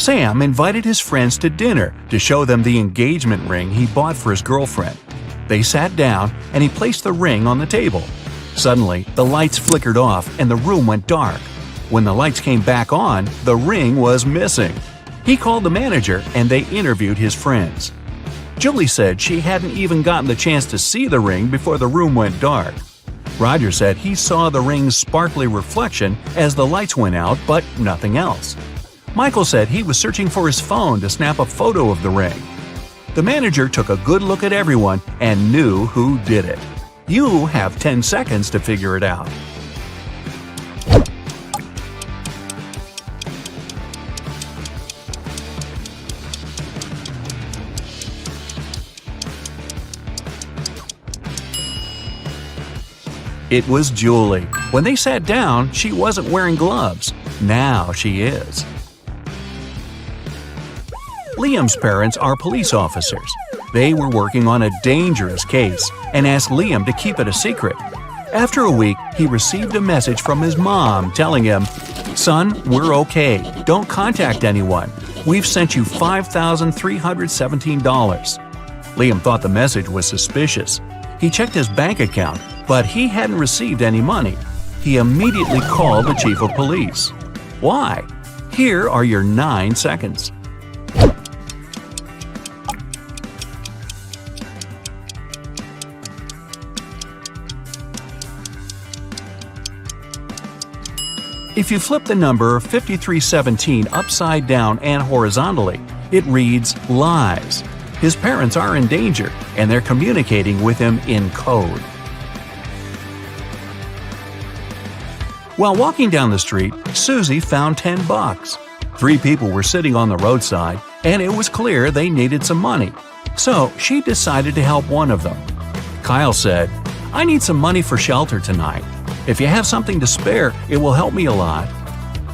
Sam invited his friends to dinner to show them the engagement ring he bought for his girlfriend. They sat down and he placed the ring on the table. Suddenly, the lights flickered off and the room went dark. When the lights came back on, the ring was missing. He called the manager and they interviewed his friends. Julie said she hadn't even gotten the chance to see the ring before the room went dark. Roger said he saw the ring's sparkly reflection as the lights went out, but nothing else. Michael said he was searching for his phone to snap a photo of the ring. The manager took a good look at everyone and knew who did it. You have 10 seconds to figure it out. It was Julie. When they sat down, she wasn't wearing gloves. Now she is. Liam's parents are police officers. They were working on a dangerous case and asked Liam to keep it a secret. After a week, he received a message from his mom telling him, "Son, we're okay. Don't contact anyone. We've sent you $5,317. Liam thought the message was suspicious. He checked his bank account, but he hadn't received any money. He immediately called the chief of police. Why? Here are your 9 seconds. If you flip the number 5317 upside down and horizontally, it reads lies. His parents are in danger, and they're communicating with him in code. While walking down the street, Susie found $10. 3 people were sitting on the roadside, and it was clear they needed some money. So she decided to help one of them. Kyle said, "I need some money for shelter tonight. If you have something to spare, it will help me a lot."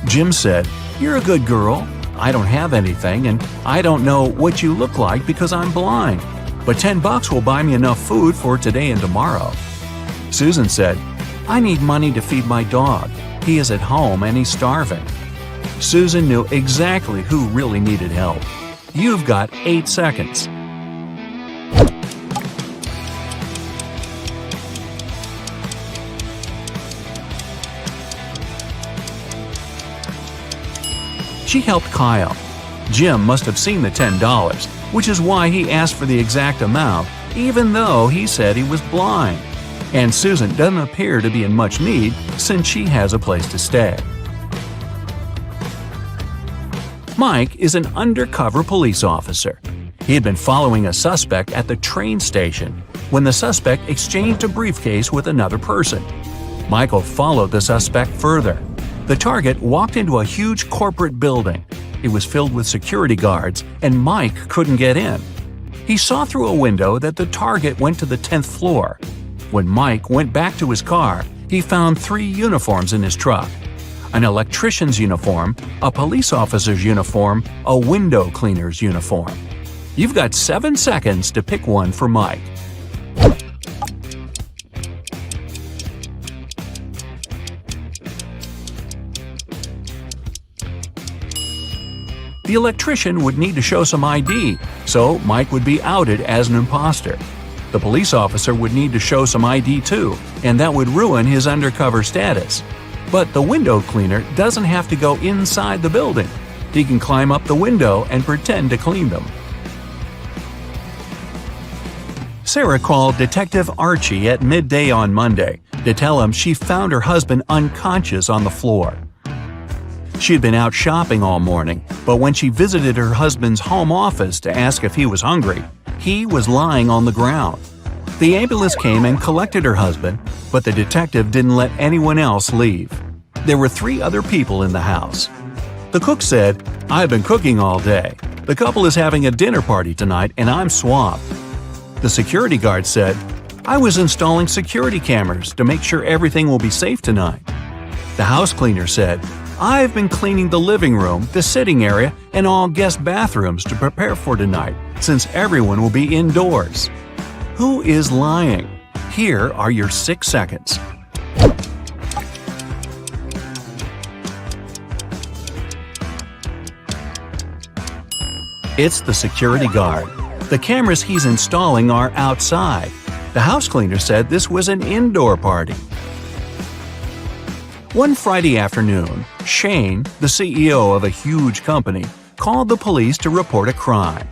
Jim said, "You're a good girl. I don't have anything, and I don't know what you look like because I'm blind. But $10 will buy me enough food for today and tomorrow." Susan said, "I need money to feed my dog. He is at home and he's starving." Susan knew exactly who really needed help. You've got 8 seconds. She helped Kyle. Jim must have seen the $10, which is why he asked for the exact amount, even though he said he was blind. And Susan doesn't appear to be in much need since she has a place to stay. Mike is an undercover police officer. He had been following a suspect at the train station when the suspect exchanged a briefcase with another person. Michael followed the suspect further. The target walked into a huge corporate building. It was filled with security guards, and Mike couldn't get in. He saw through a window that the target went to the 10th floor. When Mike went back to his car, he found 3 uniforms in his truck: an electrician's uniform, a police officer's uniform, a window cleaner's uniform. You've got 7 seconds to pick one for Mike. The electrician would need to show some ID, so Mike would be outed as an imposter. The police officer would need to show some ID too, and that would ruin his undercover status. But the window cleaner doesn't have to go inside the building. He can climb up the window and pretend to clean them. Sarah called Detective Archie at midday on Monday to tell him she found her husband unconscious on the floor. She had been out shopping all morning, but when she visited her husband's home office to ask if he was hungry, he was lying on the ground. The ambulance came and collected her husband, but the detective didn't let anyone else leave. There were 3 other people in the house. The cook said, "I've been cooking all day. The couple is having a dinner party tonight and I'm swamped." The security guard said, "I was installing security cameras to make sure everything will be safe tonight." The house cleaner said, "I've been cleaning the living room, the sitting area, and all guest bathrooms to prepare for tonight, since everyone will be indoors." Who is lying? Here are your 6 seconds. It's the security guard. The cameras he's installing are outside. The house cleaner said this was an indoor party. One Friday afternoon, Shane, the CEO of a huge company, called the police to report a crime.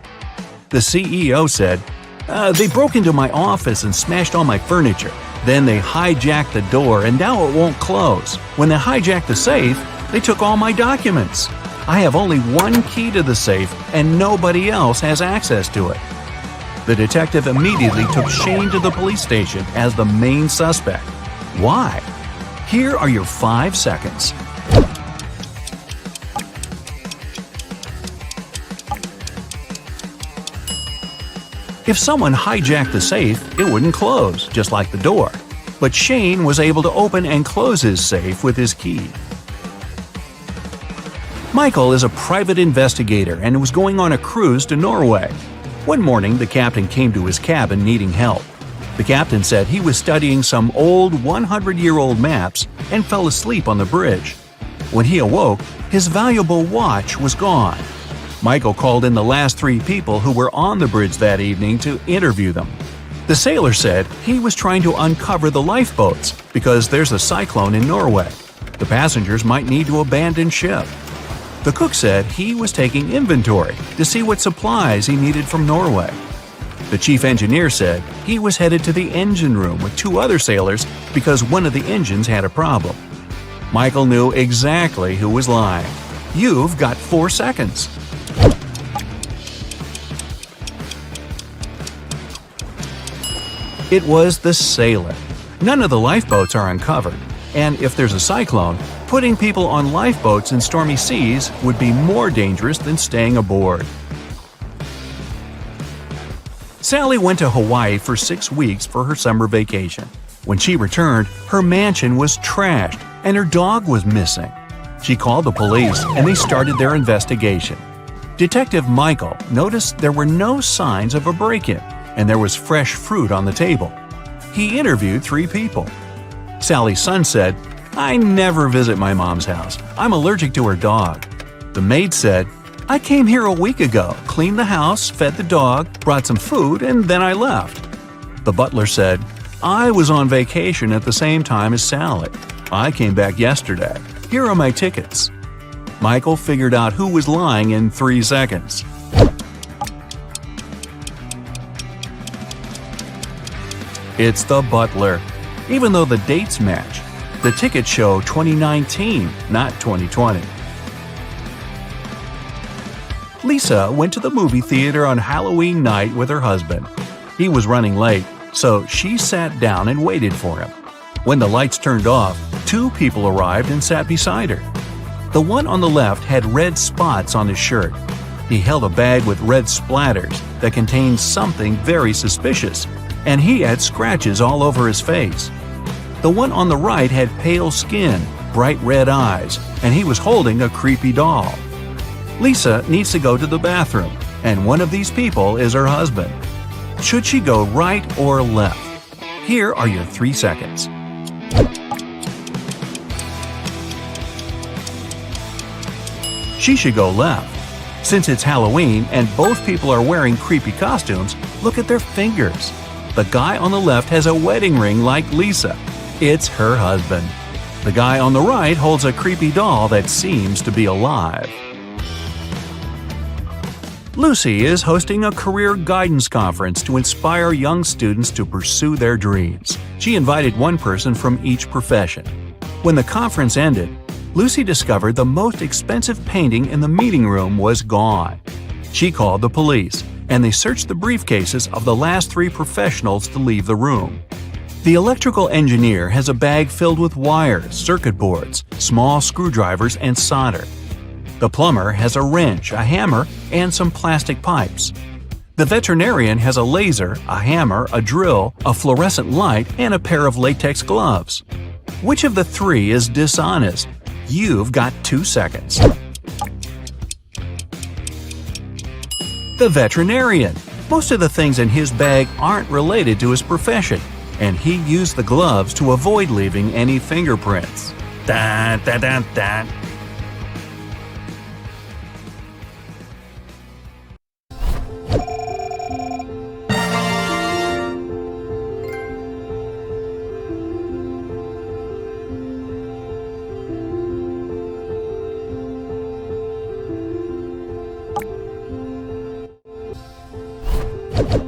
The CEO said, "They broke into my office and smashed all my furniture. Then they hijacked the door and now it won't close. When they hijacked the safe, they took all my documents. I have only one key to the safe and nobody else has access to it." The detective immediately took Shane to the police station as the main suspect. Why? Here are your 5 seconds. If someone hijacked the safe, it wouldn't close, just like the door. But Shane was able to open and close his safe with his key. Michael is a private investigator and was going on a cruise to Norway. One morning, the captain came to his cabin needing help. The captain said he was studying some old 100-year-old maps and fell asleep on the bridge. When he awoke, his valuable watch was gone. Michael called in the last 3 people who were on the bridge that evening to interview them. The sailor said he was trying to uncover the lifeboats because there's a cyclone in Norway. The passengers might need to abandon ship. The cook said he was taking inventory to see what supplies he needed from Norway. The chief engineer said he was headed to the engine room with 2 other sailors because one of the engines had a problem. Michael knew exactly who was lying. You've got 4 seconds. It was the sailor. None of the lifeboats are uncovered, and if there's a cyclone, putting people on lifeboats in stormy seas would be more dangerous than staying aboard. Sally went to Hawaii for 6 weeks for her summer vacation. When she returned, her mansion was trashed and her dog was missing. She called the police and they started their investigation. Detective Michael noticed there were no signs of a break-in, and there was fresh fruit on the table. He interviewed 3 people. Sally's son said, "I never visit my mom's house. I'm allergic to her dog." The maid said, "I came here a week ago, cleaned the house, fed the dog, brought some food, and then I left." The butler said, "I was on vacation at the same time as Sally. I came back yesterday. Here are my tickets." Michael figured out who was lying in 3 seconds. It's the butler. Even though the dates match, the tickets show 2019, not 2020. Lisa went to the movie theater on Halloween night with her husband. He was running late, so she sat down and waited for him. When the lights turned off, 2 people arrived and sat beside her. The one on the left had red spots on his shirt. He held a bag with red splatters that contained something very suspicious, and he had scratches all over his face. The one on the right had pale skin, bright red eyes, and he was holding a creepy doll. Lisa needs to go to the bathroom, and one of these people is her husband. Should she go right or left? Here are your 3 seconds. She should go left. Since it's Halloween and both people are wearing creepy costumes, look at their fingers. The guy on the left has a wedding ring like Lisa. It's her husband. The guy on the right holds a creepy doll that seems to be alive. Lucy is hosting a career guidance conference to inspire young students to pursue their dreams. She invited one person from each profession. When the conference ended, Lucy discovered the most expensive painting in the meeting room was gone. She called the police, and they searched the briefcases of the last 3 professionals to leave the room. The electrical engineer has a bag filled with wires, circuit boards, small screwdrivers, and solder. The plumber has a wrench, a hammer, and some plastic pipes. The veterinarian has a laser, a hammer, a drill, a fluorescent light, and a pair of latex gloves. Which of the 3 is dishonest? You've got 2 seconds. The veterinarian. Most of the things in his bag aren't related to his profession, and he used the gloves to avoid leaving any fingerprints. Dun, dun, dun, dun. you.